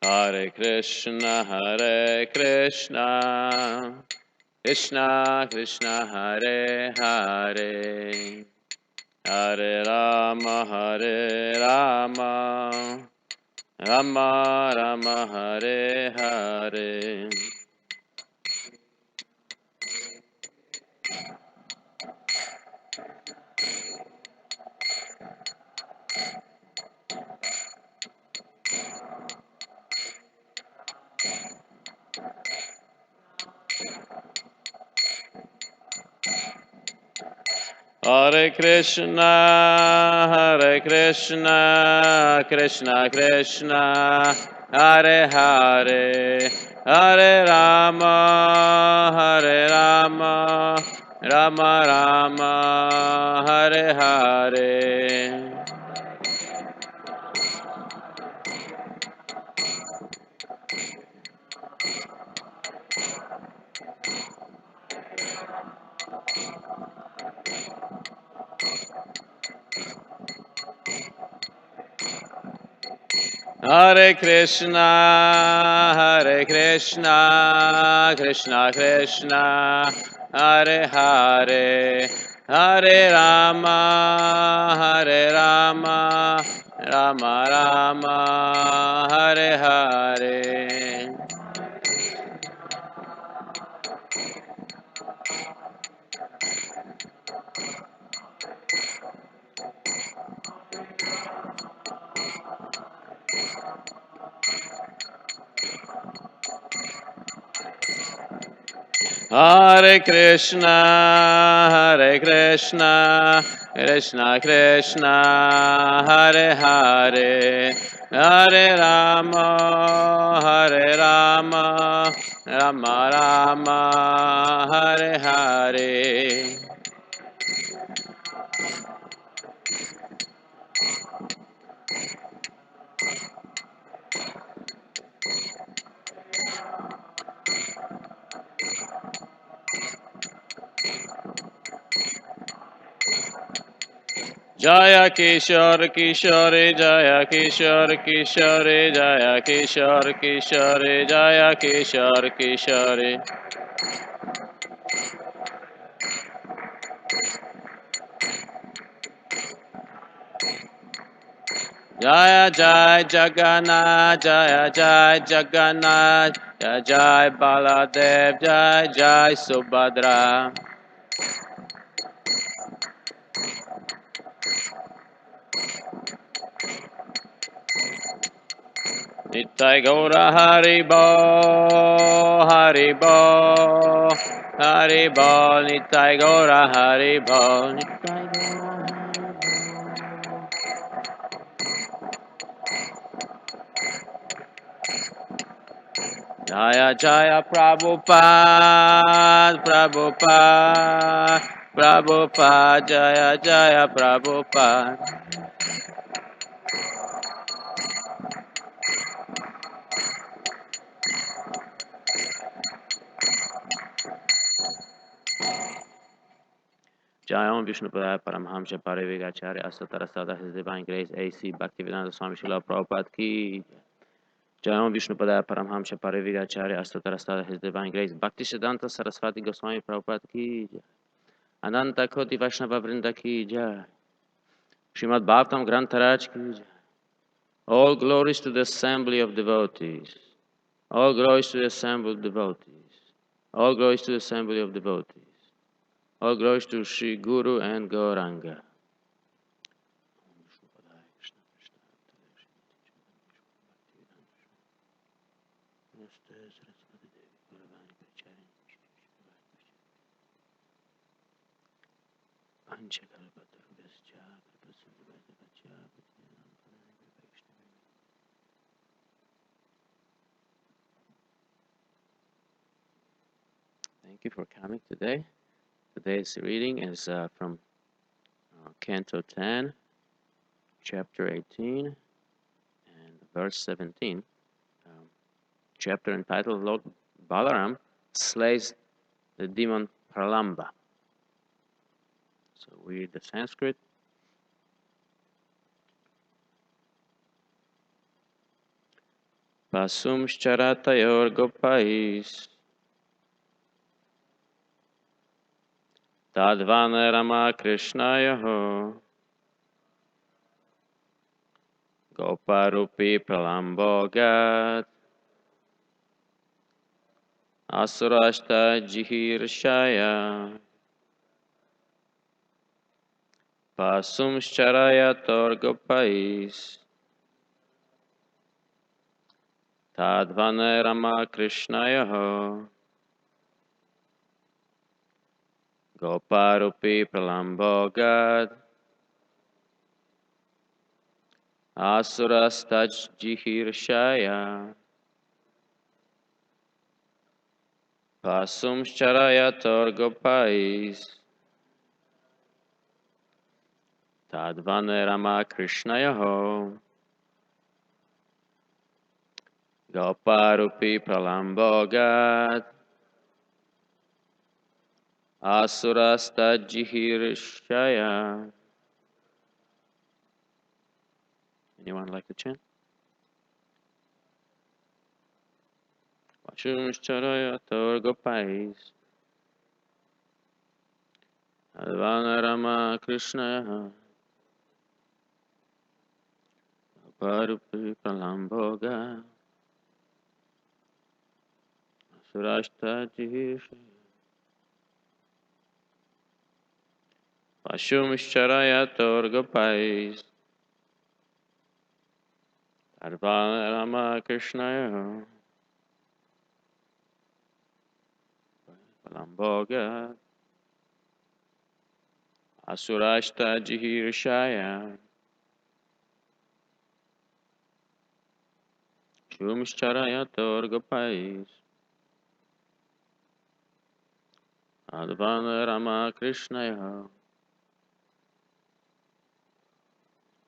Hare Krishna, Krishna Krishna, Hare Hare, Hare Rama, Rama Rama, Hare Hare. Hare Krishna, Krishna Krishna, Hare Hare, Hare Rama, Rama Rama, Hare Hare. Hare Krishna, Krishna Krishna, Hare Hare, Hare Rama, Rama Rama, Hare Hare. Hare Krishna, Krishna Krishna, Hare Hare, Hare Rama, Rama Rama, Hare Hare. Jaya Kishore Kishore, Jaya Kishore Kishore, Jaya Kishore Kishore, Jaya Kishore Kishore. Jaya Jai Jagannath, Jaya Jai Jagannath, Jaya Jai Baladev, Jaya Jai Subhadra. Nitai Gaura Haribo, Haribo, Haribo, Nitai Gaura Haribo, Nitai Gaura Haribo. Jaya Jaya Prabhupada, Prabhupada, Jaya Jaya Prabhupada. Jai Om Vishnupadaya Paramhamsa Parivigacharya Asatarasada, His Divine Grace A.C. Bhaktivedanta Swami Srila Prabhupada ki. Jai Om Vishnupadaya Paramhamsa Parivigacharya Asatarasada, His Divine Grace Bhaktisiddhanta Saraswati Goswami Prabhupada ki. Ananta Koti Vaishnava Vrinda ki Jai. Srimad Bhagavatam Grantaraj ki Jai. All glories to the assembly of devotees. All glories to the assembled devotees. All glories to the assembly of devotees. All glories to Sri Guru and Gauranga. Thank you for coming today. Today's reading is from Canto 10, Chapter 18, and verse 17. Chapter entitled Lord Balaram slays the demon Pralamba. So we read the Sanskrit. Pasumshcharatayor gopais Tadvanerama Krishnayaho Goparupi Pralambogat Asurashta Jihirshaya Pasumshcharayator gopais Tadvanerama Krishnayaho Goparupi Pralambogat Asurastaj Jihirshaya Pasumshcharayator gopais Tadvanerama Krishnayaho Goparupi Pralambogat Asurastaj Jihirshaya. Anyone like to chant? Pasumshcharayator gopais Advanarama Krishna Parupi Pralamboga Surashtajish Pasumshcharayator gopais Advanarama Krishna Pralamboga Asurashtajihirshaya Shumshcharayator gopais Advanarama Krishna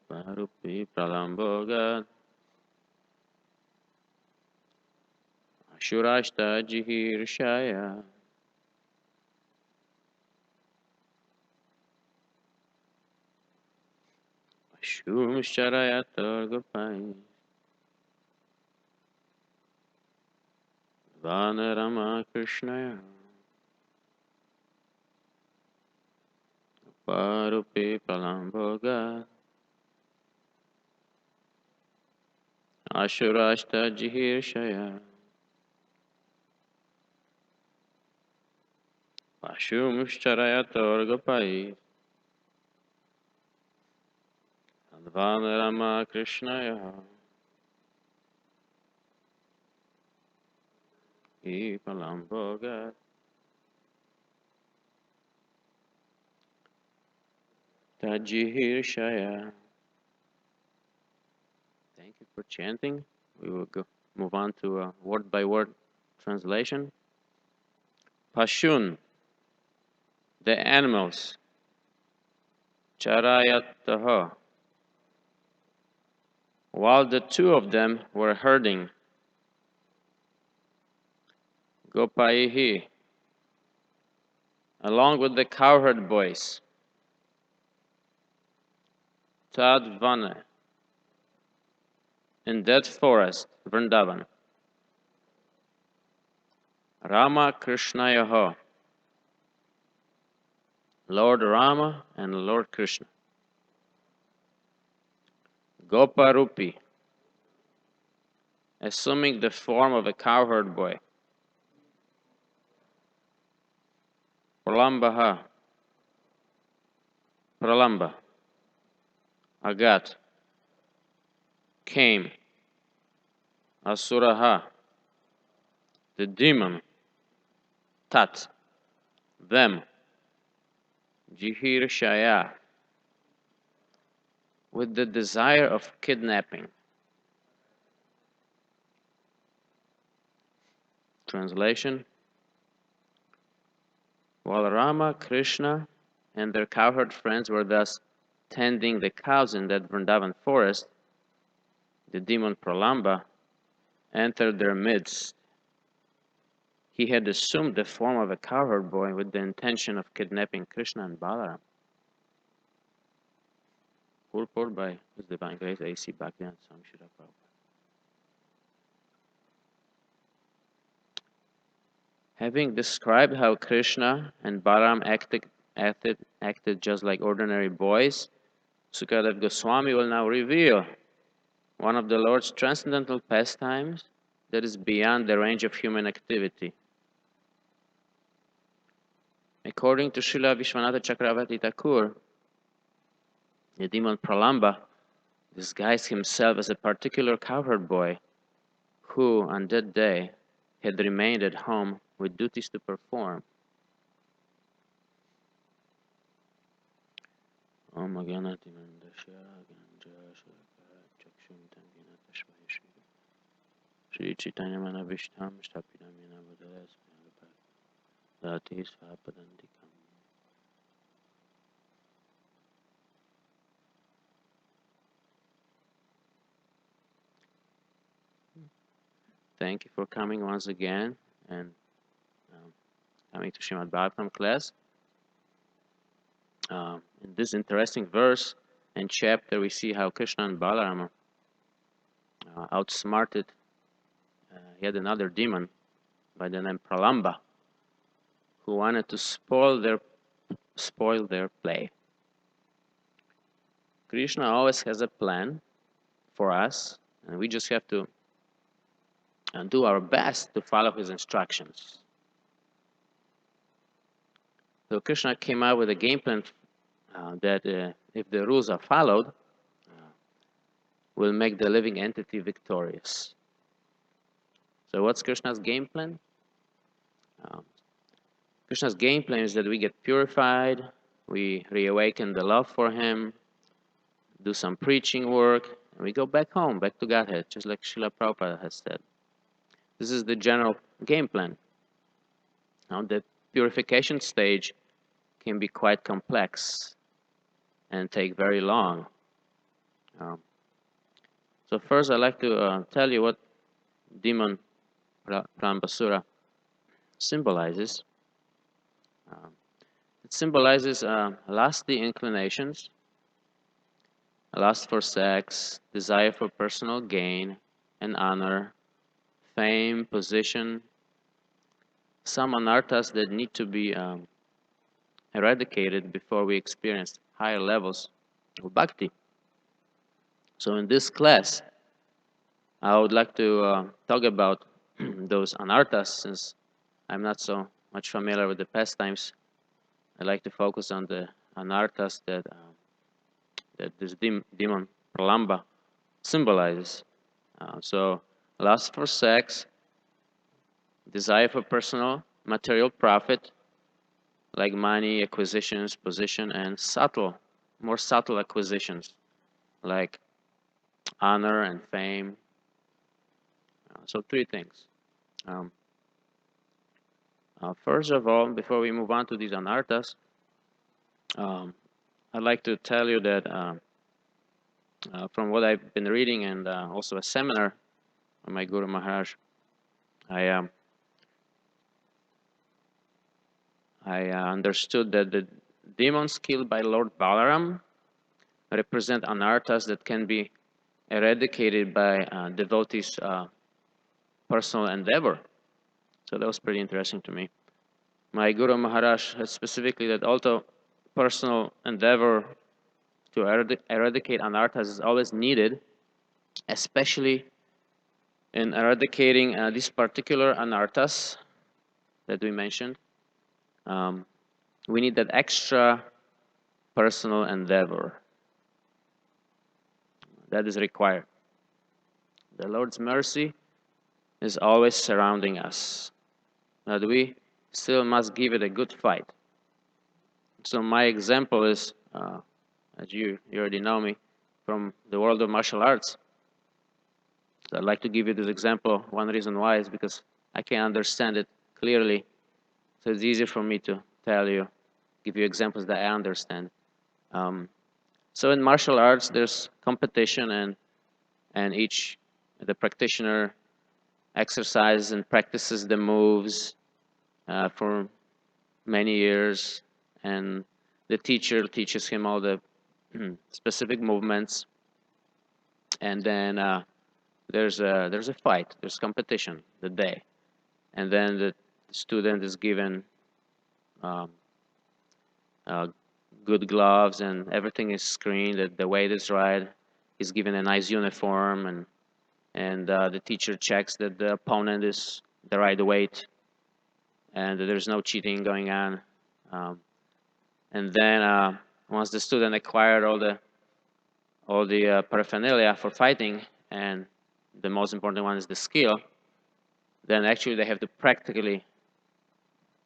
Parupi Pralamboga Ashurashtajihirshaya Shumshcharayator gopais Advanarama Krishna Parupi Pralamboga Ashurashtajihirshaya Pashumshcharayator gopais Advanarama Krishna Palamboga Tajihirshaya. Thank you for chanting. We will move on to a word by word translation. Pashun, the animals. Charayataha, while the two of them were herding. Gopaihi, along with the cowherd boys. Tadvana, in that forest, Vrindavan. Rama Krishnayaho, Lord Rama and Lord Krishna. Goparupi, assuming the form of a cowherd boy. Pralambaha, Pralamba, Agat, came. Asuraha, the demon. Tat, them. Jihir Shaya, with the desire of kidnapping. Translation: while Rama, Krishna, and their cowherd friends were thus tending the cows in that Vrindavan forest, the demon Pralamba entered their midst. He had assumed the form of a cowherd boy with the intention of kidnapping Krishna and Balaram. Purport by His Divine Grace A.C. Bhaktivedanta Swami Srila Prabhupada. Having described how Krishna and Balaram acted just like ordinary boys, Sukadev Goswami will now reveal one of the Lord's transcendental pastimes that is beyond the range of human activity. According to Srila Vishwanatha Chakravarti Thakur, the demon Pralamba disguised himself as a particular cowherd boy who, on that day, had remained at home with duties to perform. Shri Chaitanya Manavishtam Stapidam Yena Buddhas Dati Svapadantikam. Thank you for coming once again and coming to Srimad Bhagavatam class. In this interesting verse and chapter, we see how Krishna and Balaram outsmarted yet another demon by the name Pralamba, who wanted to spoil their play. Krishna always has a plan for us, and we just have to do our best to follow his instructions. So Krishna came out with a game plan that if the rules are followed, will make the living entity victorious. So what's Krishna's game plan? Krishna's game plan is that we get purified, we reawaken the love for him, do some preaching work, and we go back home, back to Godhead, just like Srila Prabhupada has said. This is the general game plan. Now, the purification stage can be quite complex and take very long. So first, I'd like to tell you what Demon Pralamba symbolizes. It symbolizes lusty inclinations, lust for sex, desire for personal gain and honor, fame, position, some anarthas that need to be eradicated before we experience higher levels of bhakti. So in this class, I would like to talk about those anarthas, since I'm not so much familiar with the pastimes. I like to focus on the anarthas that this demon Pralamba symbolizes. So lust for sex, desire for personal material profit, like money, acquisitions, position, and more subtle acquisitions, like honor and fame. So three things. First of all, before we move on to these anarthas, I'd like to tell you that from what I've been reading and also a seminar from my Guru Maharaj, I understood that the demons killed by Lord Balaram represent anarthas that can be eradicated by devotees' personal endeavor. So that was pretty interesting to me. My Guru Maharaj has specifically that although personal endeavor to eradicate anarthas is always needed, especially in eradicating these particular anarthas that we mentioned, we need that extra personal endeavor that is required. The Lord's mercy is always surrounding us, but we still must give it a good fight. So my example is, as you already know me, from the world of martial arts. So I'd like to give you this example. One reason why is because I can understand it clearly, so it's easier for me to tell you, give you examples that I understand. So in martial arts, there's competition, and the practitioner exercises and practices the moves for many years, and the teacher teaches him all the specific movements, and then there's a fight, there's competition the day, and then the the student is given um, good gloves and everything is screened, that the weight is right. He's given a nice uniform, and the teacher checks that the opponent is the right weight and that there's no cheating going on. Um, and then once the student acquired all the paraphernalia for fighting, and the most important one is the skill, then actually they have to practically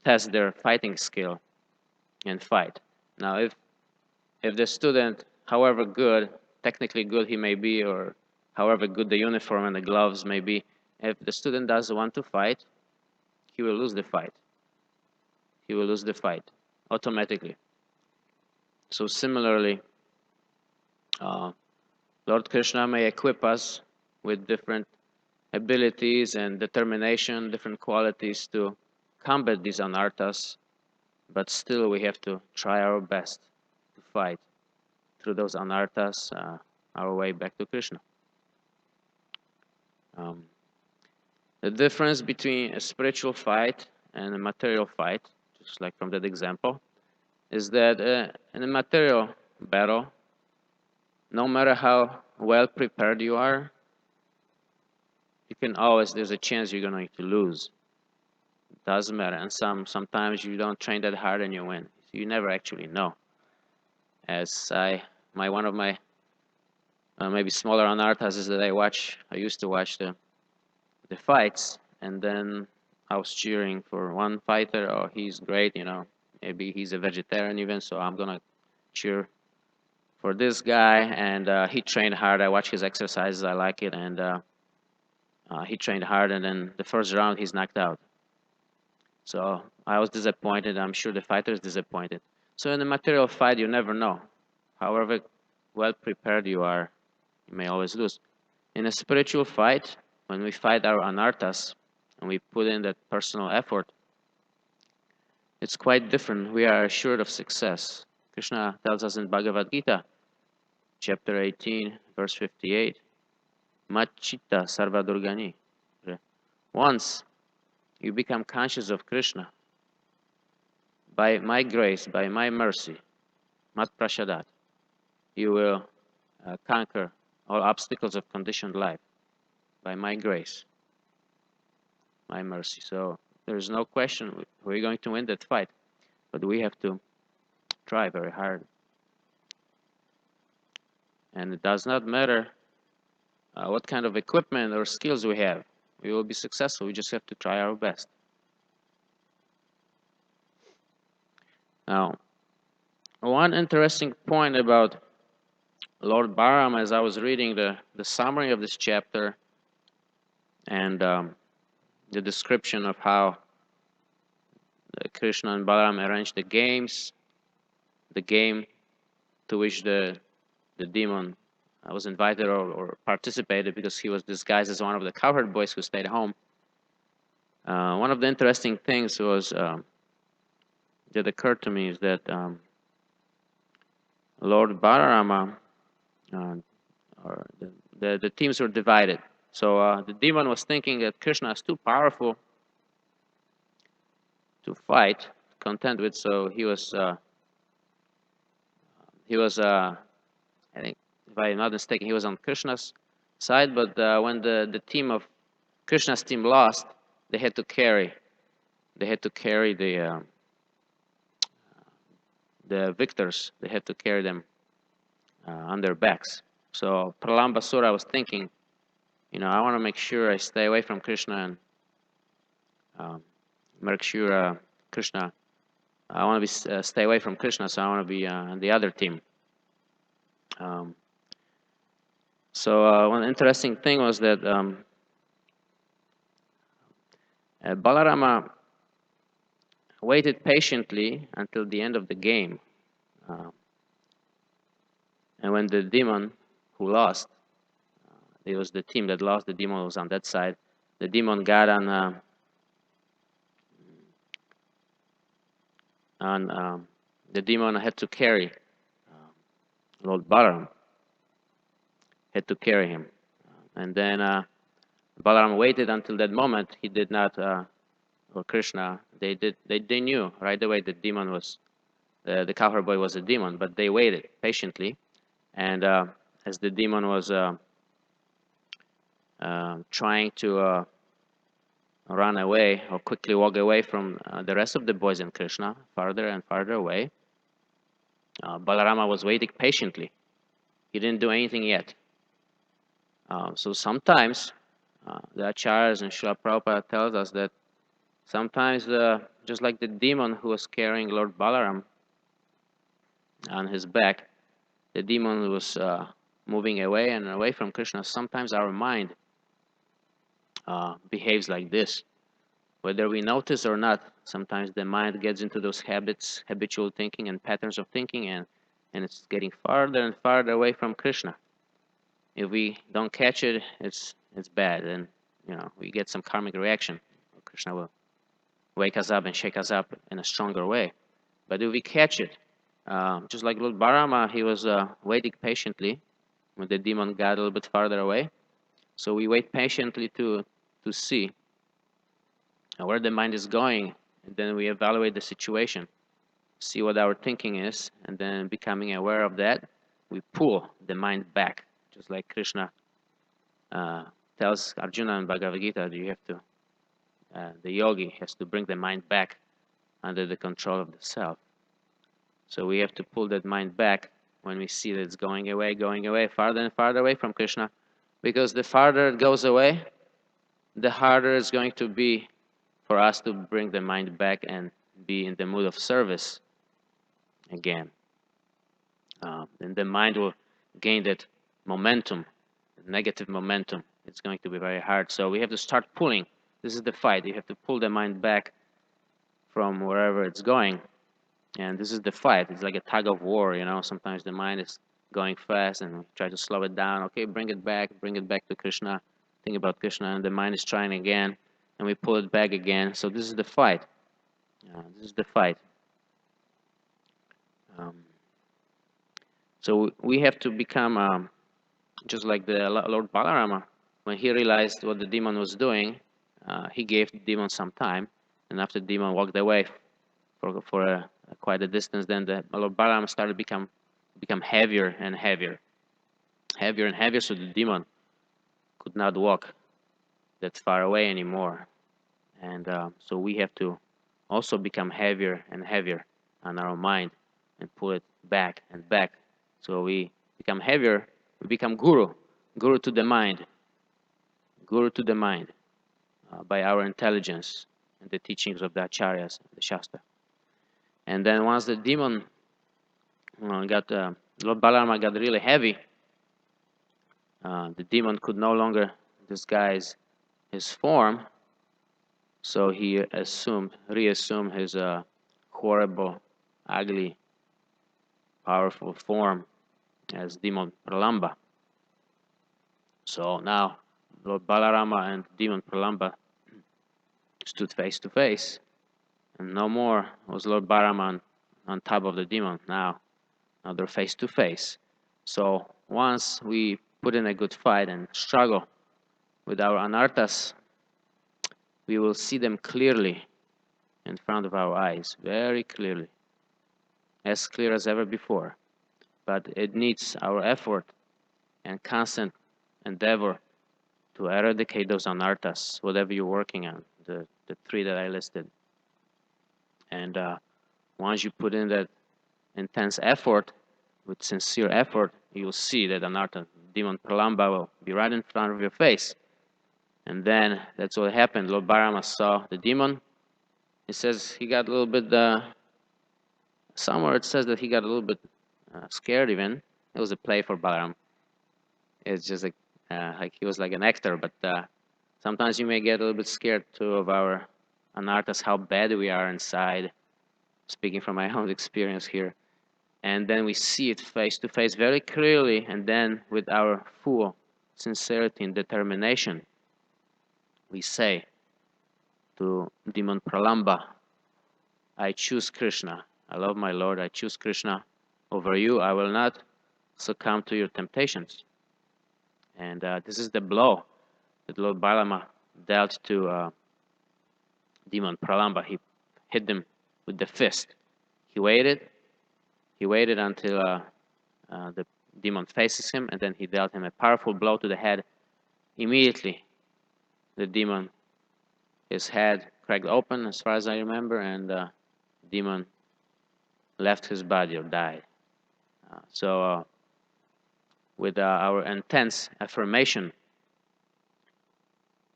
test their fighting skill and fight. Now, if the student, however good, technically good he may be, or however good the uniform and the gloves may be, if the student doesn't want to fight, he will lose the fight. He will lose the fight automatically. So similarly, Lord Krishna may equip us with different abilities and determination, different qualities to combat these anarthas, but still we have to try our best to fight through those anarthas our way back to Krishna. The difference between a spiritual fight and a material fight, just like from that example, is that in a material battle, no matter how well prepared you are, you can always, there's a chance you're going to lose. It doesn't matter. And sometimes you don't train that hard and you win. You never actually know. As one of my maybe smaller anarthas is that I used to watch the fights, and then I was cheering for one fighter. Oh, he's great, maybe he's a vegetarian even, so I'm gonna cheer for this guy. And he trained hard. I watch his exercises. I like it, and he trained hard. And then the first round, he's knocked out. So I was disappointed. I'm sure the fighter is disappointed. So in a material fight, you never know. However well prepared you are, you may always lose. In a spiritual fight, when we fight our anarthas and we put in that personal effort, it's quite different. We are assured of success. Krishna tells us in Bhagavad Gita, chapter 18, verse 58, Machita sarva durgani. Once you become conscious of Krishna, by my grace, by my mercy, mat prashadat, you will conquer all obstacles of conditioned life. By my grace, my mercy. So there's no question we're going to win that fight, but we have to try very hard. And it does not matter what kind of equipment or skills we have. We will be successful. We just have to try our best. Now, one interesting point about Lord Balaram, as I was reading the summary of this chapter and the description of how Krishna and Balaram arranged the games, the game to which the demon was invited or participated because he was disguised as one of the cowherd boys who stayed home. One of the interesting things was that occurred to me is that Lord Balarama, or the teams were divided. So the demon was thinking that Krishna is too powerful to fight, contend with. So he was I think, if I'm not mistaken, he was on Krishna's side. But when the team of Krishna's team lost, they had to carry the victors. They had to carry them on their backs. So Pralamba Sura was thinking, I want to make sure I stay away from Krishna and make sure Krishna. I want to be stay away from Krishna, so I want to be on the other team. So one interesting thing was that Balarama waited patiently until the end of the game. And when the demon who lost, it was the team that lost, the demon was on that side, the demon got on the demon had to carry Lord Balaram, had to carry him. And then Balaram waited until that moment. He did not for Krishna, they knew right away the demon was the cowherd boy was a demon, but they waited patiently, and as the demon was trying to run away or quickly walk away from the rest of the boys and Krishna, farther and farther away, Balarama was waiting patiently. He didn't do anything yet. So sometimes the Acharyas and Srila Prabhupada tells us that sometimes just like the demon who was carrying Lord Balaram on his back, the demon was moving away and away from Krishna. Sometimes our mind behaves like this. Whether we notice or not, sometimes the mind gets into those habits, habitual thinking and patterns of thinking, and it's getting farther and farther away from Krishna. If we don't catch it, it's bad, and we get some karmic reaction. Krishna will wake us up and shake us up in a stronger way. But if we catch it, just like Lord Bharama, he was waiting patiently when the demon got a little bit farther away. So we wait patiently to see where the mind is going, and then we evaluate the situation, see what our thinking is, and then becoming aware of that, we pull the mind back, just like Krishna tells Arjuna in Bhagavad Gita, you have to, the yogi has to bring the mind back under the control of the self. So we have to pull that mind back when we see that it's going away, farther and farther away from Krishna, because the farther it goes away, the harder it's going to be for us to bring the mind back and be in the mood of service again. And the mind will gain that momentum, negative momentum. It's going to be very hard. So we have to start pulling. This is the fight. You have to pull the mind back from wherever it's going. And this is the fight. It's like a tug of war, Sometimes the mind is going fast and we try to slow it down. Okay, bring it back to Krishna. Think about Krishna, and the mind is trying again, and we pull it back again. So this is the fight. So we have to become just like the Lord Balarama. When he realized what the demon was doing, he gave the demon some time, and after the demon walked away for quite a distance, then the Lord Balarama started to become heavier and heavier, so the demon could not walk that far away anymore. And so we have to also become heavier and heavier on our mind and pull it back and back. So we become heavier, we become guru to the mind, by our intelligence and the teachings of the Acharyas, the Shastra. And then once the demon Lord Balarama got really heavy, the demon could no longer disguise his form, so he reassumed his horrible, ugly, powerful form as Demon Pralamba. So now Lord Balarama and Demon Pralamba stood face to face, and no more was Lord Balarama on top of the demon. Now they're face to face. So once we put in a good fight and struggle with our anarthas, we will see them clearly in front of our eyes, very clearly, as clear as ever before. But it needs our effort and constant endeavor to eradicate those anarthas, whatever you're working on, the three that I listed. And once you put in that intense effort, with sincere effort, you'll see that anartha, Demon Pralamba, will be right in front of your face. And then that's what happened. Lord Bharama saw the demon. He says he got a little bit, somewhere it says that he got a little bit scared even. It was a play for Balaram. It's just like he was like an actor, but sometimes you may get a little bit scared too of our anarthas, how bad we are inside, speaking from my own experience here. And then we see it face to face very clearly, and then with our full sincerity and determination, we say to Demon Pralamba, I choose Krishna. I love my Lord. I choose Krishna over you. I will not succumb to your temptations. And this is the blow that Lord Balarama dealt to Demon Pralamba, he hit him with the fist. He waited until the demon faces him, and then he dealt him a powerful blow to the head. Immediately, the demon, his head cracked open, as far as I remember, and the demon left his body or died. So with our intense affirmation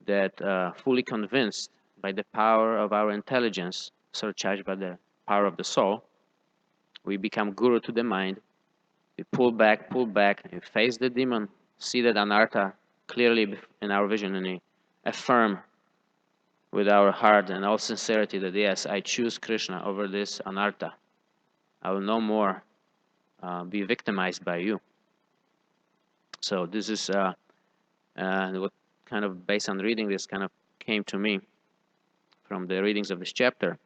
that fully convinced by the power of our intelligence, surcharged by the power of the soul, we become guru to the mind. We pull back, and face the demon, see that anartha clearly in our vision, and we affirm with our heart and all sincerity that yes, I choose Krishna over this anartha. I will no more be victimized by you. So this is what kind of, based on reading this, kind of came to me from the readings of this chapter.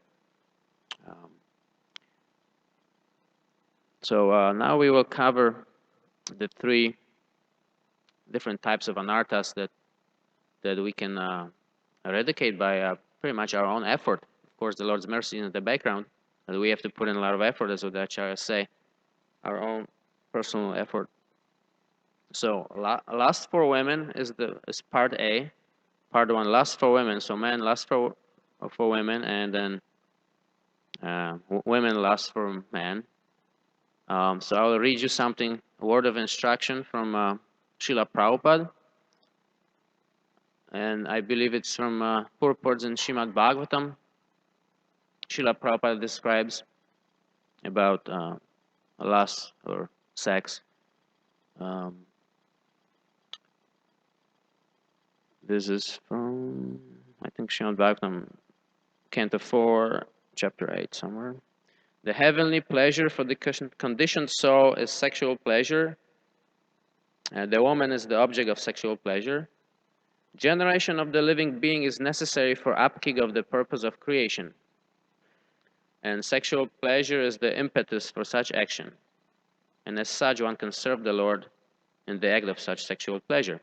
So now we will cover the three different types of anarthas that we can eradicate by pretty much our own effort. Of course, the Lord's mercy is in the background, and we have to put in a lot of effort, as the Acharyas say, our own personal effort. So lust for women is part A. Part 1, lust for women. So men lust for women, and then women lust for men. So I will read you something, a word of instruction from Srila Prabhupada. And I believe it's from purports in Srimad Bhagavatam. Srila Prabhupada describes about lust or sex. This is from, I think, Srimad Bhagavatam, Canto 4, Chapter 8, somewhere. The heavenly pleasure for the conditioned soul is sexual pleasure. The woman is the object of sexual pleasure. Generation of the living being is necessary for upkeep of the purpose of creation. And sexual pleasure is the impetus for such action. And as such, one can serve the Lord in the act of such sexual pleasure.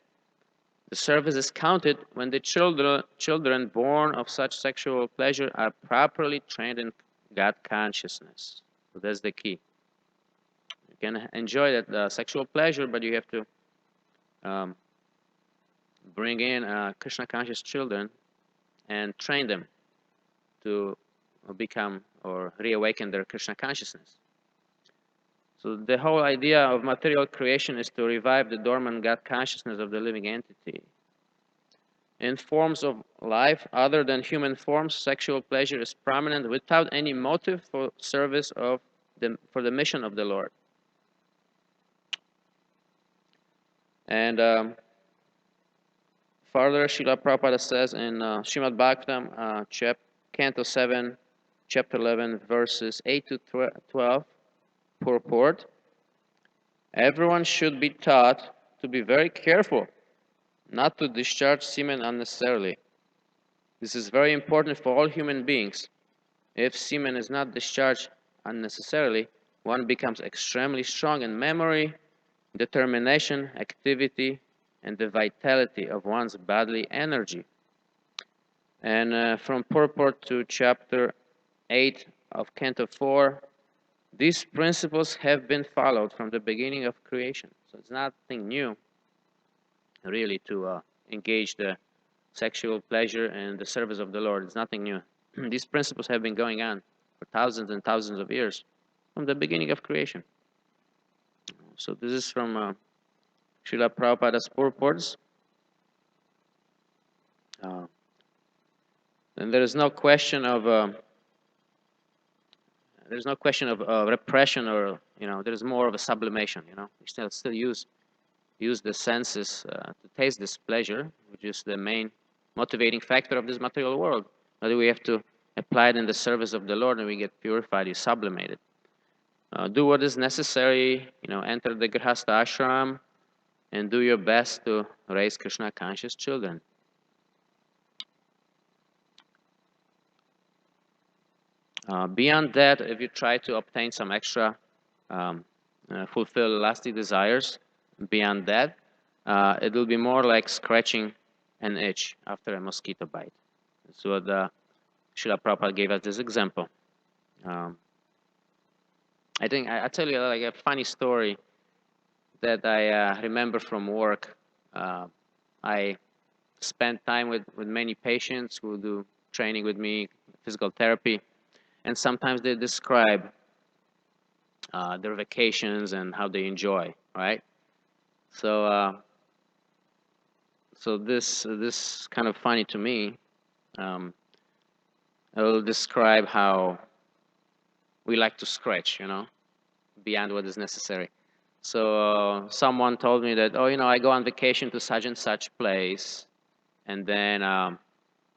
The service is counted when the children born of such sexual pleasure are properly trained in God consciousness. So that's the key. You can enjoy that sexual pleasure, but you have to bring in Krishna conscious children and train them to become or reawaken their Krishna consciousness. So the whole idea of material creation is to revive the dormant God consciousness of the living entity. In forms of life other than human forms, sexual pleasure is prominent without any motive for service for the mission of the Lord. And further, Srila Prabhupada says in Srimad Bhagavatam, Canto 7, Chapter 11, verses 8 to 12, purport, everyone should be taught to be very careful not to discharge semen unnecessarily. This is very important for all human beings. If semen is not discharged unnecessarily, one becomes extremely strong in memory, determination, activity, and the vitality of one's bodily energy. And from purport to Chapter 8 of Canto 4, these principles have been followed from the beginning of creation. So it's nothing new, really, to engage the sexual pleasure and the service of the Lord. It's nothing new. These principles have been going on for thousands and thousands of years, from the beginning of creation. So this is from Srila Prabhupada's purports. And there is no question of repression, or there is more of a sublimation. We still use the senses to taste this pleasure, which is the main motivating factor of this material world. But we have to apply it in the service of the Lord, and we get purified, you sublimated. Do what is necessary, enter the Grihastha ashram, and do your best to raise Krishna conscious children. Beyond that, if you try to obtain some extra, fulfill lasting desires, beyond that, it will be more like scratching an itch after a mosquito bite. So Srila Prabhupada gave us this example. I think I'll tell you like a funny story that I remember from work. I spent time with many patients who do training with me, physical therapy, and sometimes they describe their vacations and how they enjoy, right? So, so this kind of funny to me. I will describe how we like to scratch, beyond what is necessary. So someone told me that, oh, I go on vacation to such and such place, and then, I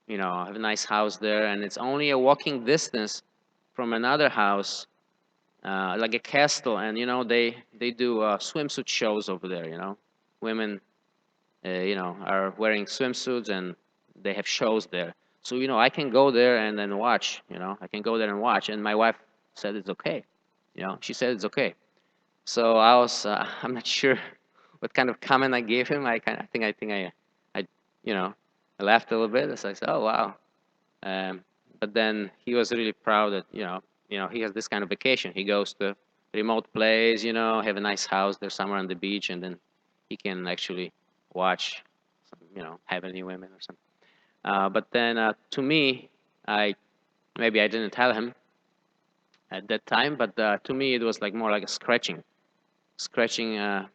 have a nice house there, and it's only a walking distance from another house, like a castle, and they do swimsuit shows over there. Women, are wearing swimsuits, and they have shows there. So I can go there and then watch. I can go there and watch, and my wife said it's okay. She said it's okay. So I was, I'm not sure what kind of comment I gave him. I, I laughed a little bit. So I said, oh wow. But then he was really proud that he has this kind of vacation. He goes to a remote place, have a nice house there somewhere on the beach, and then he can actually watch, some, heavenly women or something. But then to me, maybe I didn't tell him at that time, but to me it was like more like a scratching the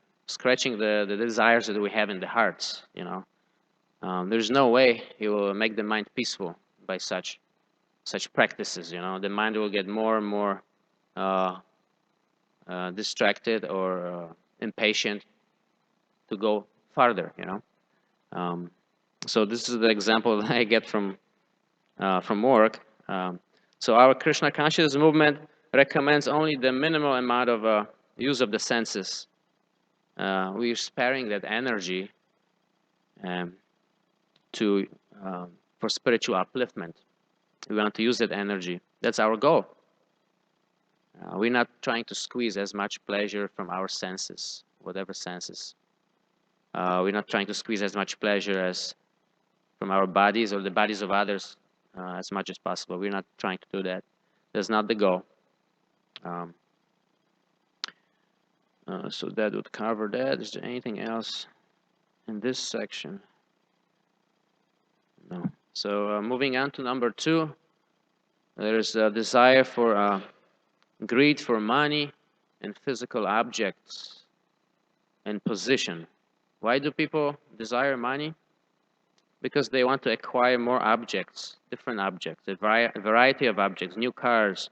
desires that we have in the hearts. There's no way you will make the mind peaceful by such practices. The mind will get more and more distracted or impatient to go farther. So this is the example that I get from work. So our Krishna consciousness movement recommends only the minimal amount of use of the senses. We're sparing that energy to for spiritual upliftment. We want to use that energy. That's our goal. We're not trying to squeeze as much pleasure from our senses, whatever senses. We're not trying to squeeze as much pleasure as from our bodies or the bodies of others as much as possible. We're not trying to do that. That's not the goal. So that would cover that. Is there anything else in this section? No. So moving on to number 2, there is a desire for greed for money and physical objects and position. Why do people desire money? Because they want to acquire more objects, different objects, a variety of objects, new cars,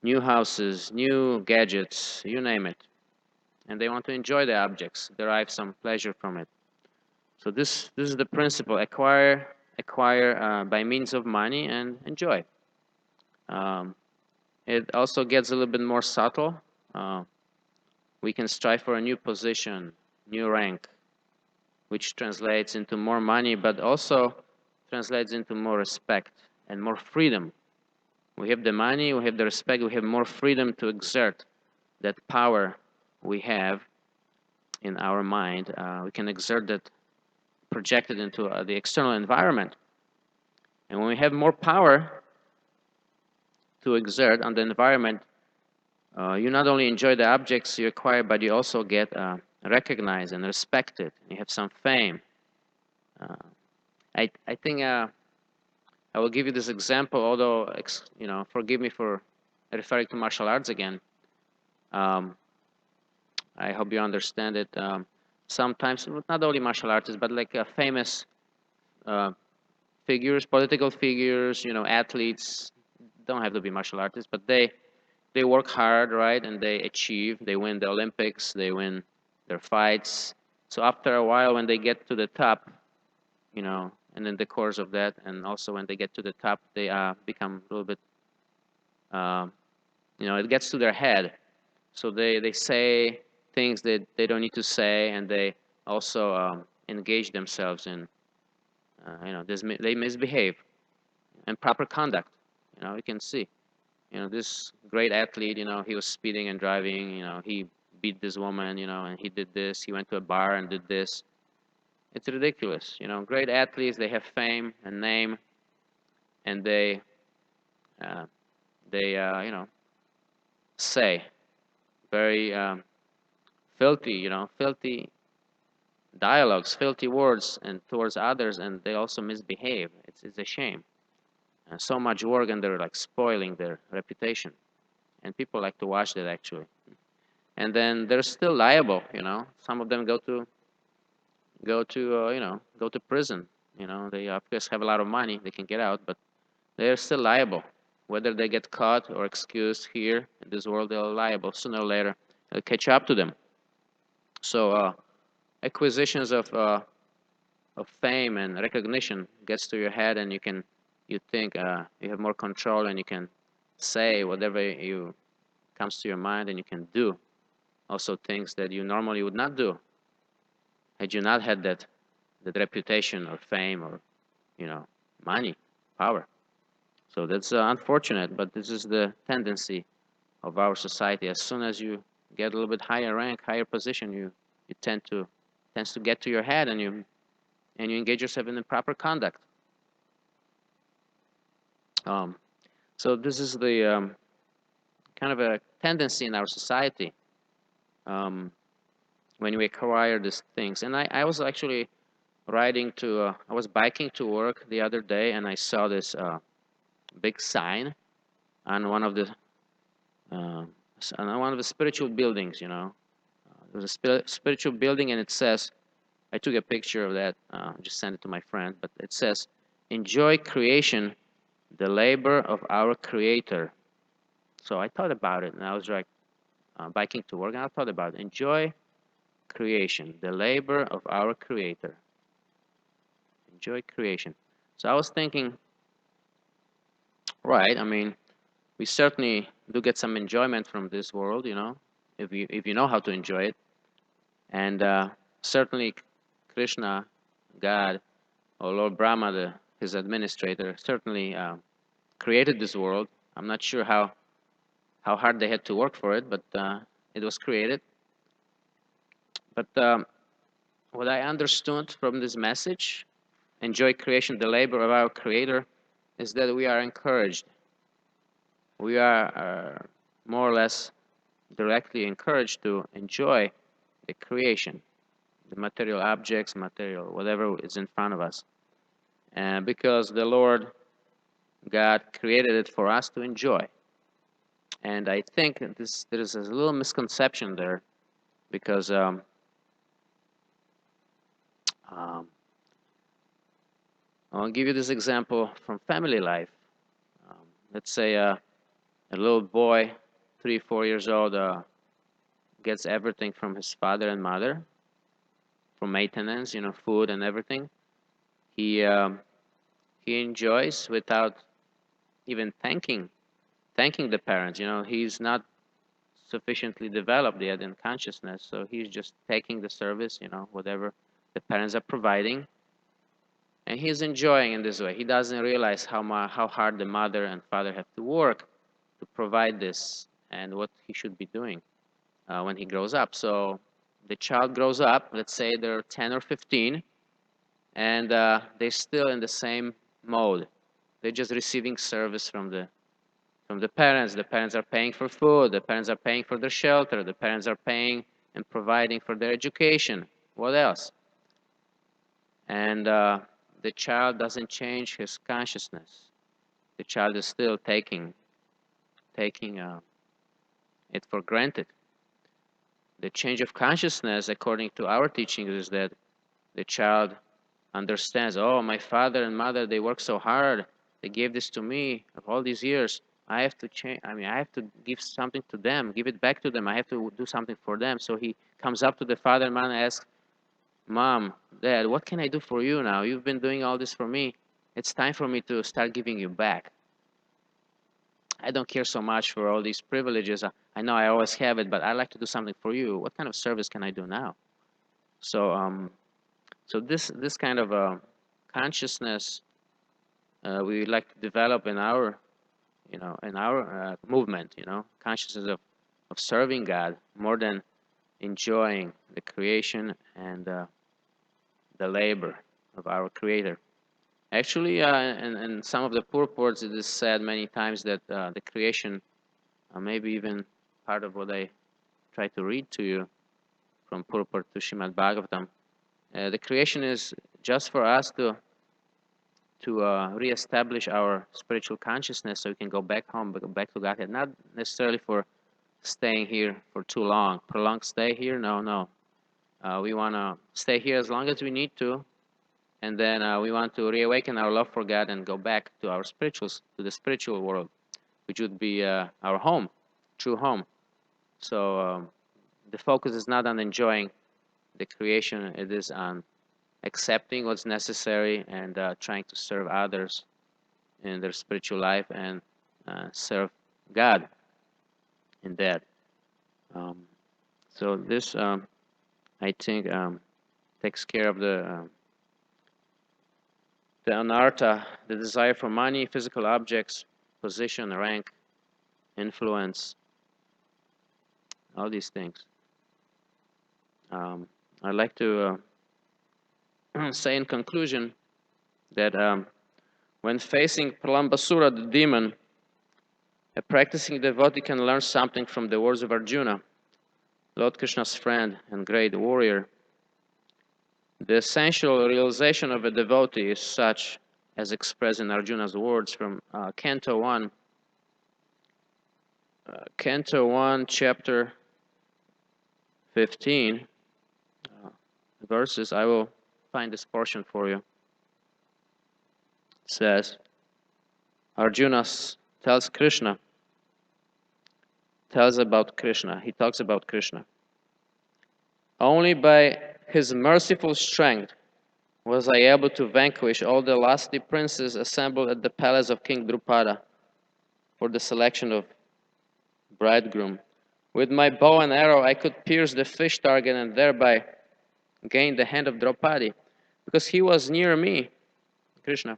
new houses, new gadgets, you name it. And they want to enjoy the objects, derive some pleasure from it. So this is the principle: acquire by means of money and enjoy. It also gets a little bit more subtle. We can strive for a new position, new rank, which translates into more money, but also translates into more respect and more freedom. We have the money, we have the respect, we have more freedom to exert that power we have in our mind. We can exert that, project it into the external environment. And when we have more power to exert on the environment, you not only enjoy the objects you acquire, but you also get recognized and respected. You have some fame. I think I will give you this example, although, forgive me for referring to martial arts again. I hope you understand it. Sometimes, not only martial artists, but like famous figures, political figures, athletes, don't have to be martial artists, but they work hard, right? And they achieve, they win the Olympics, they win their fights. So after a while, when they get to the top, and in the course of that, and also when they get to the top, they become a little bit, it gets to their head. So they say things that they don't need to say, and they also engage themselves in, they misbehave. And proper conduct, you can see. This great athlete, he was speeding and driving, he beat this woman, and he did this, he went to a bar and did this. It's ridiculous. Great athletes, they have fame and name, and they they say very filthy, filthy dialogues, filthy words, and towards others, and they also misbehave. It's a shame. So much work, and they're like spoiling their reputation, and people like to watch that actually. And then they're still liable. Some of them go to prison. They of course have a lot of money, they can get out, but they're still liable. Whether they get caught or excused here in this world, they're liable. Sooner or later, it'll catch up to them. So acquisitions of fame and recognition gets to your head, and you think you have more control, and you can say whatever you comes to your mind, and you can do also things that you normally would not do had you not had that reputation or fame or money, power. So that's unfortunate, but this is the tendency of our society. As soon as you get a little bit higher rank, higher position, you tends to get to your head, and you engage yourself in improper conduct. So this is the kind of a tendency in our society when we acquire these things. And I was actually I was biking to work the other day, and I saw this big sign on one of the spiritual buildings. It was a spiritual building, and it says, I took a picture of that, just sent it to my friend, but it says, "Enjoy creation, the labor of our Creator." So I thought about it, and I was like biking to work, and I thought about it. Enjoy creation, the labor of our Creator. Enjoy creation. So I was thinking, right, I mean, we certainly do get some enjoyment from this world, if you know how to enjoy it. And certainly Krishna, God, or Lord Brahma, his administrator, certainly created this world. I'm not sure how hard they had to work for it, but it was created. But what I understood from this message, enjoy creation, the labor of our Creator, is that we are encouraged. We are more or less directly encouraged to enjoy the creation, the material objects, material, whatever is in front of us. Because the Lord God created it for us to enjoy. And I think there is a little misconception there, because I'll give you this example from family life. Let's say a little boy, 3, 4 years old, gets everything from his father and mother, for maintenance, food and everything. He enjoys without even thanking the parents. He's not sufficiently developed yet in consciousness, so he's just taking the service, whatever the parents are providing, and he's enjoying in this way. He doesn't realize how hard the mother and father have to work to provide this, and what he should be doing when he grows up. So the child grows up, let's say they're 10 or 15, and they're still in the same mode. They're just receiving service from the parents. The parents are paying for food. The parents are paying for their shelter. The parents are paying and providing for their education. What else? And the child doesn't change his consciousness. The child is still taking it for granted. The change of consciousness, according to our teachings, is that the child understands, oh, my father and mother, they work so hard. They gave this to me of all these years. I have to change. I mean, I have to give something to them, give it back to them. I have to do something for them. So he comes up to the father and mother and asks, Mom, Dad, what can I do for you now? You've been doing all this for me. It's time for me to start giving you back. I don't care so much for all these privileges. I know I always have it, but I'd like to do something for you. What kind of service can I do now? So, so this kind of consciousness we like to develop in our, movement. Consciousness of serving God more than enjoying the creation and the labor of our Creator. Actually, in some of the purports, it is said many times that the creation, maybe even part of what I try to read to you from purport to Srimad Bhagavatam, the creation is just for us to reestablish our spiritual consciousness so we can go back home, go back to Godhead. Not necessarily for staying here for too long. Prolonged stay here? No, no. We want to stay here as long as we need to, and then we want to reawaken our love for God and go back to our spirituals, to the spiritual world, which would be our home, true home. So the focus is not on enjoying the creation; it is on accepting what's necessary and trying to serve others in their spiritual life and serve God in that. Um, so this, I think, takes care of the anartha, the desire for money, physical objects, position, rank, influence, all these things. I'd like to say in conclusion that when facing Pralambasura, the demon, a practicing devotee can learn something from the words of Arjuna, Lord Krishna's friend and great warrior. The essential realization of a devotee is such as expressed in Arjuna's words from Canto 1, chapter 15, verses. I will find this portion for you. It says, Arjuna tells Krishna, he talks about Krishna. Only by his merciful strength was I able to vanquish all the lusty princes assembled at the palace of King Drupada for the selection of bridegroom. With my bow and arrow I could pierce the fish target and thereby gain the hand of Draupadi. Because he was near me, Krishna,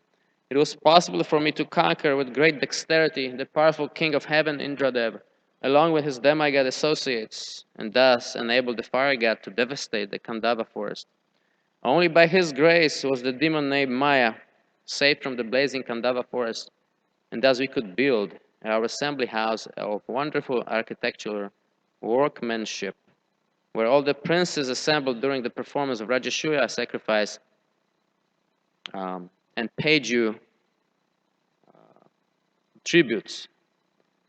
it was possible for me to conquer with great dexterity the powerful king of heaven, Indradev, along with his demigod associates, and thus enable the fire god to devastate the Kandava forest. Only by his grace was the demon named Maya saved from the blazing Kandava forest, and thus we could build our assembly house of wonderful architectural workmanship, where all the princes assembled during the performance of Rajasuya sacrifice and paid you tributes.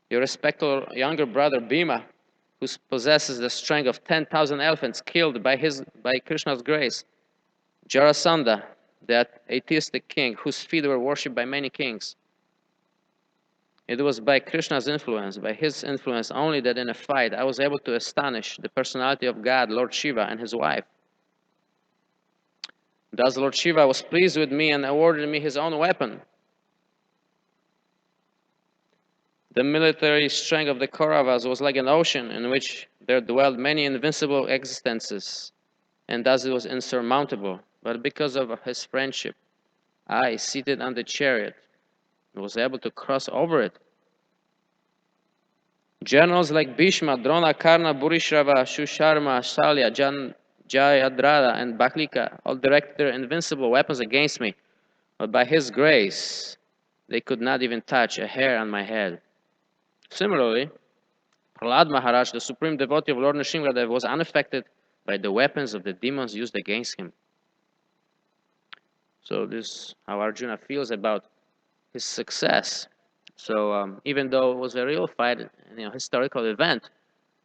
Your respectable younger brother Bhima, who possesses the strength of 10,000 elephants, killed by Krishna's grace. Jarasandha, that atheistic king whose feet were worshipped by many kings. It was by Krishna's influence, by his influence only, that in a fight I was able to astonish the personality of God, Lord Shiva, and his wife. Thus Lord Shiva was pleased with me and awarded me his own weapon. The military strength of the Kauravas was like an ocean in which there dwelled many invincible existences, and thus it was insurmountable. But because of his friendship, I, seated on the chariot, was able to cross over it. Generals like Bhishma, Drona, Karna, Burishrava, Shusharma, Shalya, Jayadrata, and Baklika all directed their invincible weapons against me, but by his grace, they could not even touch a hair on my head. Similarly, Prahlad Maharaj, the supreme devotee of Lord Nrsimhadev, was unaffected by the weapons of the demons used against him. So this is how Arjuna feels about his success. So even though it was a real fight, historical event,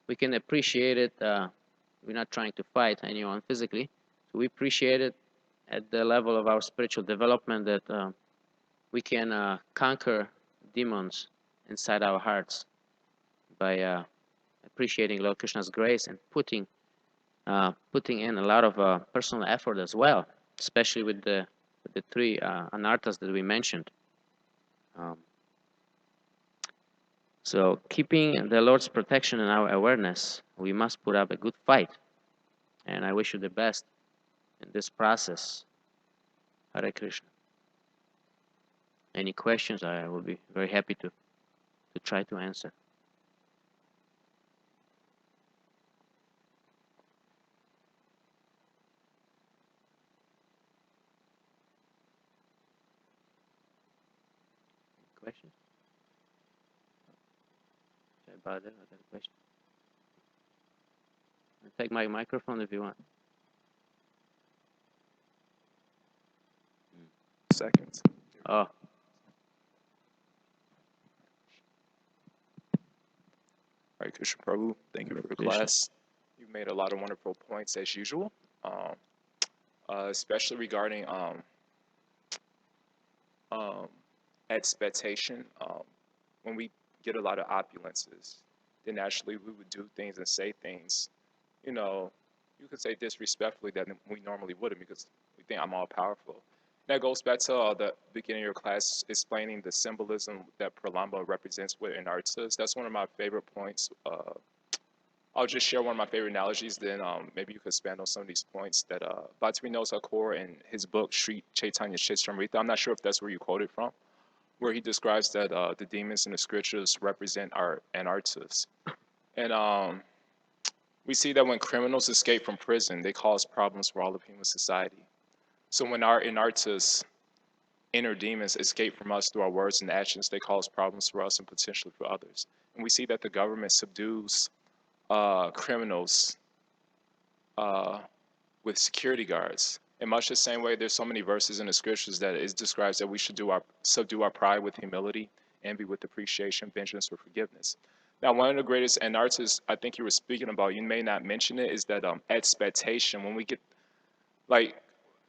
we can appreciate it. We're not trying to fight anyone physically. So we appreciate it at the level of our spiritual development that we can conquer demons inside our hearts by appreciating Lord Krishna's grace and putting in a lot of personal effort as well, especially with the three anarthas that we mentioned. So keeping the Lord's protection in our awareness, we must put up a good fight. And I wish you the best in this process. Hare Krishna. Any questions, I will be very happy to try to answer. questions? Should I bother? I got a question. I'll take my microphone if you want. Seconds. Oh, Hare Krishna Prabhu, thank you for the Krishna. class. You made a lot of wonderful points as usual, especially regarding expectation. When we get a lot of opulences, then naturally we would do things and say things, you know, you could say disrespectfully that we normally wouldn't because we think I'm all powerful. That goes back to the beginning of your class explaining the symbolism that Pralamba represents with Anarchists. That's one of my favorite points. I'll just share one of my favorite analogies, then maybe you could expand on some of these points that Bhaktivinoda Thakur in his book, Sri Chaitanya Chitramrita, I'm not sure if that's where you quoted from, where he describes that the demons in the scriptures represent our anarchists. And we see that when criminals escape from prison, they cause problems for all of human society. So when our anarchists, inner demons, escape from us through our words and actions, they cause problems for us and potentially for others. And we see that the government subdues criminals with security guards. In much the same way, there's so many verses in the scriptures that it describes that we should subdue our pride with humility, envy with appreciation, vengeance with forgiveness. Now, one of the greatest anarchists I think you were speaking about, you may not mention it, is that expectation. When we get like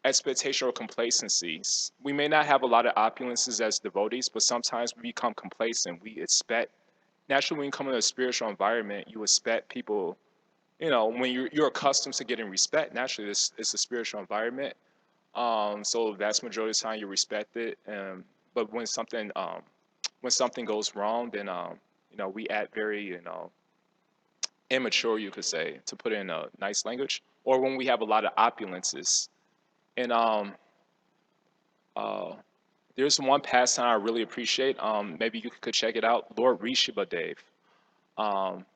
expectation or complacencies, we may not have a lot of opulences as devotees, but sometimes we become complacent. We expect, naturally, when you come in a spiritual environment, you expect people, when you're accustomed to getting respect, naturally, it's a spiritual environment. So vast majority of the time you respect it. But when something goes wrong, then we act very immature, you could say, to put it in a nice language. Or when we have a lot of opulences, and there's one pastime I really appreciate. Maybe you could check it out, Lord Rishabhadev. Um,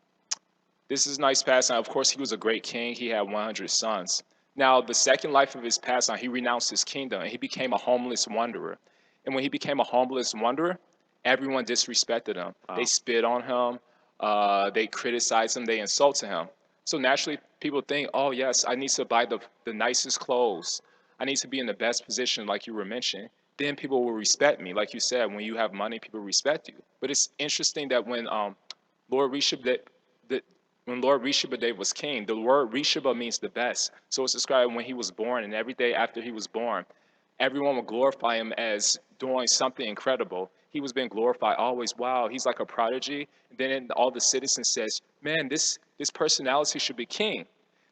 This is a nice pastime. Of course, he was a great king. He had 100 sons. Now, the second life of his pastime, he renounced his kingdom and he became a homeless wanderer. And when he became a homeless wanderer, everyone disrespected him. Wow. They spit on him. They criticized him. They insulted him. So naturally, people think, oh, yes, I need to buy the nicest clothes. I need to be in the best position, like you were mentioning. Then people will respect me. Like you said, when you have money, people respect you. But it's interesting that when Lord Rishabh, when Lord Rishabhadev was king, the word Rishabha means the best. So it's described when he was born, and every day after he was born, everyone would glorify him as doing something incredible. He was being glorified always. Wow, he's like a prodigy. And then all the citizens says, man, this personality should be king.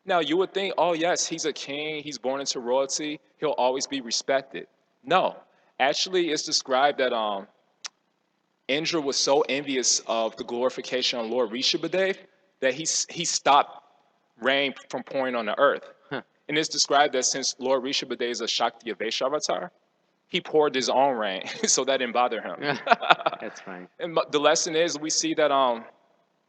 Now you would think, oh yes, he's a king. He's born into royalty. He'll always be respected. No, actually, it's described that Indra was so envious of the glorification of Lord Rishabhadev that he stopped rain from pouring on the earth. Huh. And it's described that since Lord Rishabhadev is a Shakti Vaishavatar, he poured his own rain so that didn't bother him. That's fine. And the lesson is we see that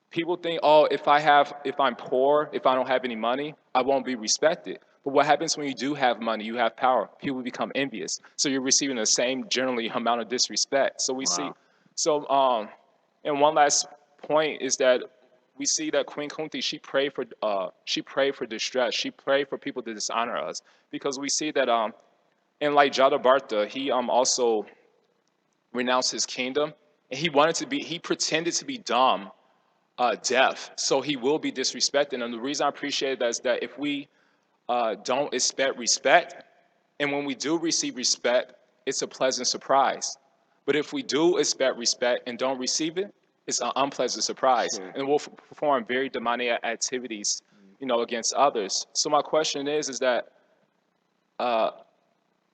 people think, oh, if I'm poor, if I don't have any money, I won't be respected. But what happens when you do have money, you have power, people become envious. So you're receiving the same generally amount of disrespect. So we see, Wow. so and one last point is that we see that Queen Kunti, she prayed for distress. She prayed for people to dishonor us because we see that and like Jadabharta, he also renounced his kingdom and he pretended to be dumb, deaf, so he will be disrespected. And the reason I appreciate that is that if we don't expect respect, and when we do receive respect, it's a pleasant surprise. But if we do expect respect and don't receive it, it's an unpleasant surprise, Sure. and we'll perform very demonic activities, against others. So my question is that uh,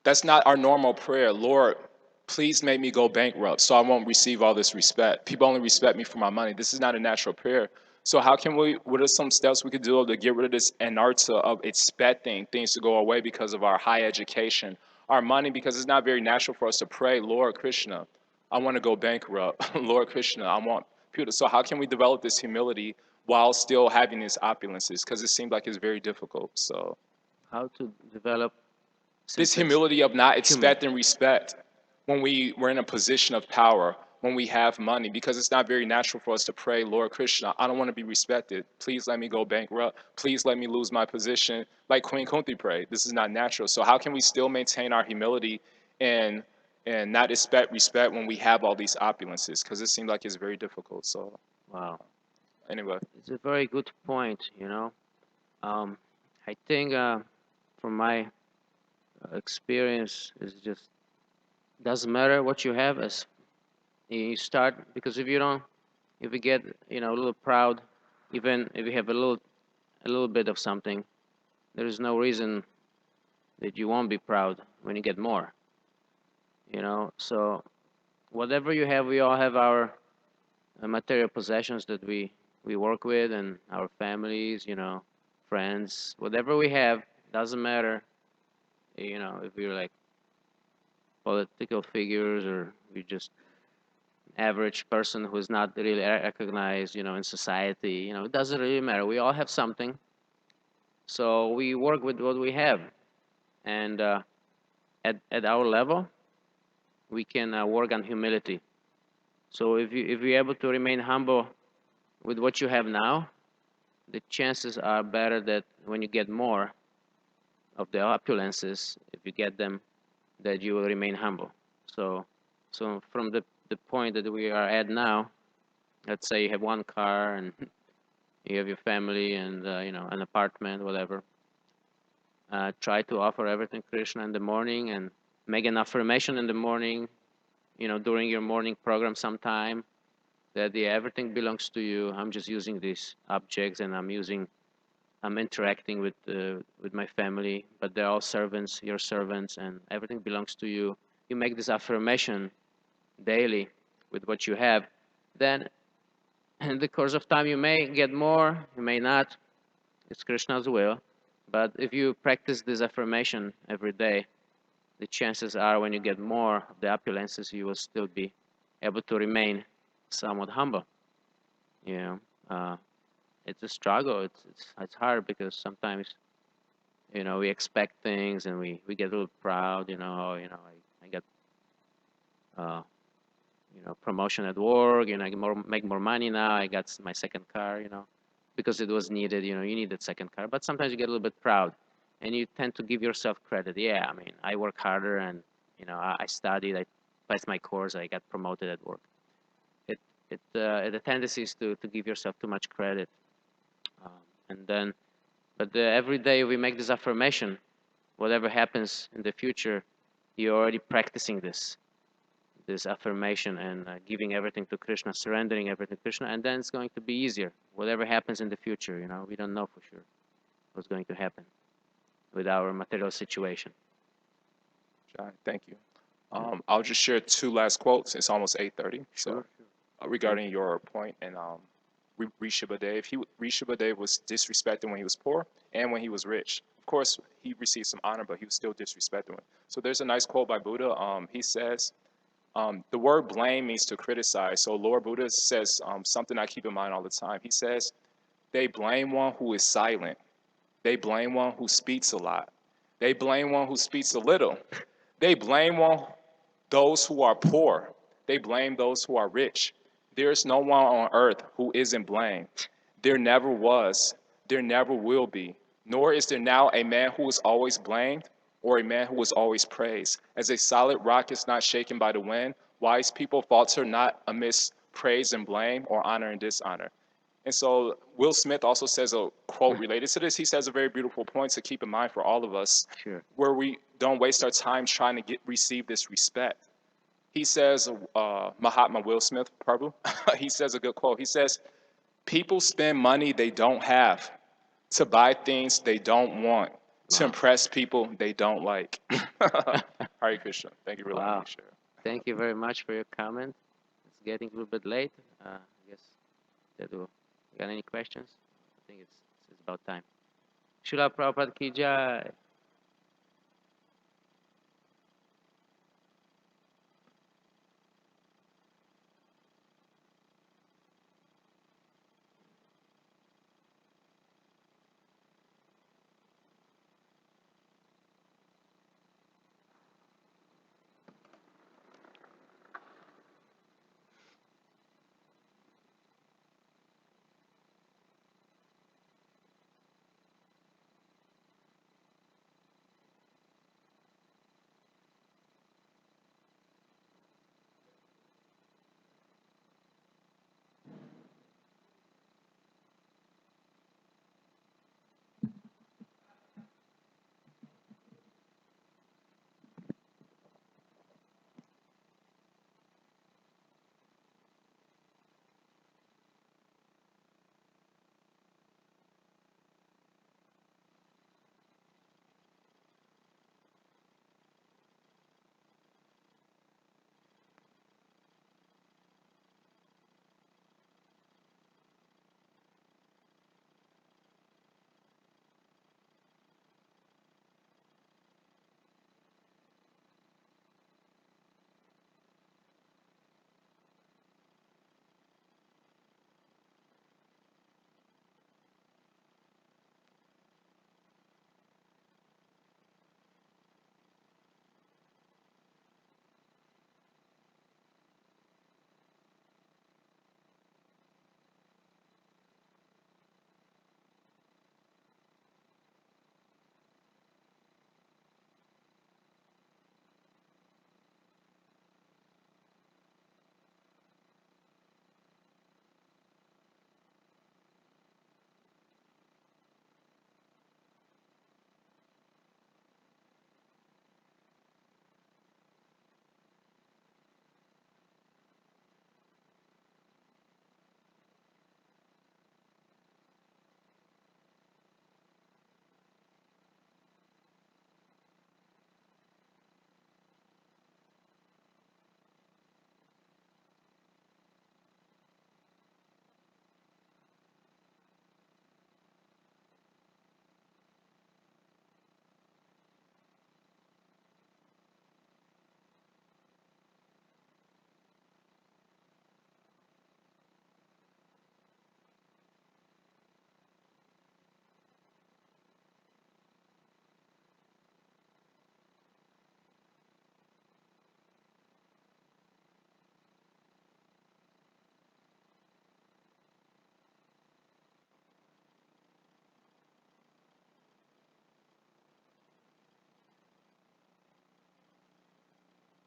that's not our normal prayer. Lord, please make me go bankrupt so I won't receive all this respect. People only respect me for my money. This is not a natural prayer. So how can what are some steps we could do to get rid of this anartha of expecting things to go away because of our high education, our money, because it's not very natural for us to pray, Lord Krishna, I want to go bankrupt. Lord Krishna, I want people. So how can we develop this humility while still having these opulences? Because it seems like it's very difficult. So How to develop this simplicity. humility of not expecting respect when we're in a position of power, when we have money, because it's not very natural for us to pray, Lord Krishna, I don't want to be respected. Please let me go bankrupt. Please let me lose my position. Like Queen Kunti prayed. This is not natural. So how can we still maintain our humility and not expect respect when we have all these opulences? Because it seems like it's very difficult. So Wow. anyway. It's a very good point, I think from my experience, it's just doesn't matter what you have as you start, because if you get, a little proud, even if you have a little bit of something, there is no reason that you won't be proud when you get more, So whatever you have, we all have our material possessions that we work with, and our families, friends, whatever we have, doesn't matter, if we're like political figures or we're just average person who's not really recognized, in society, it doesn't really matter. We all have something, so we work with what we have, and at our level, we can work on humility. So if you're able to remain humble with what you have now, the chances are better that when you get more of the opulences, if you get them, that you will remain humble. So from the point that we are at now, let's say you have one car and you have your family and an apartment, whatever. Try to offer everything Krishna in the morning and make an affirmation in the morning, during your morning program sometime, that everything belongs to you. I'm just using these objects and I'm interacting with my family, but they're all servants, your servants, and everything belongs to you. You make this affirmation daily with what you have, then in the course of time you may get more, you may not. It's Krishna's will. But if you practice this affirmation every day, the chances are when you get more of the opulences, you will still be able to remain somewhat humble. You know, it's a struggle. It's hard because sometimes we expect things and we get a little proud. I got promotion at work. I make more money now. I got my second car. Because it was needed. You needed second car. But sometimes you get a little bit proud, and you tend to give yourself credit. Yeah, I mean, I work harder, and I studied. I passed my course. I got promoted at work. The tendency is to give yourself too much credit, but every day we make this affirmation. Whatever happens in the future, you're already practicing this affirmation and giving everything to Krishna, surrendering everything to Krishna, and then it's going to be easier. Whatever happens in the future, we don't know for sure what's going to happen with our material situation. John, thank you. I'll just share two last quotes. It's almost 8:30. Sure. Regarding your point, and Rishabhadev, Rishabhadev was disrespected when he was poor and when he was rich. Of course, he received some honor, but he was still disrespected. So there's a nice quote by Buddha. He says, the word blame means to criticize. So Lord Buddha says something I keep in mind all the time. He says, they blame one who is silent. They blame one who speaks a lot. They blame one who speaks a little. They blame those who are poor. They blame those who are rich. There is no one on earth who isn't blamed. There never was. There never will be. Nor is there now a man who is always blamed or a man who is always praised. As a solid rock is not shaken by the wind, wise people falter not amidst praise and blame or honor and dishonor. And so Will Smith also says a quote related to this. He says a very beautiful point to keep in mind for all of us, Sure. where we don't waste our time trying to receive this respect. He says, Mahatma Will Smith, Prabhu, he says a good quote. He says, people spend money they don't have to buy things they don't want, to impress people they don't like. Hare Krishna. Thank you for letting me share. Thank you very much for your comment. It's getting a little bit late. I guess that will. Got any questions? I think it's about time. Srila Prabhupada ki jai.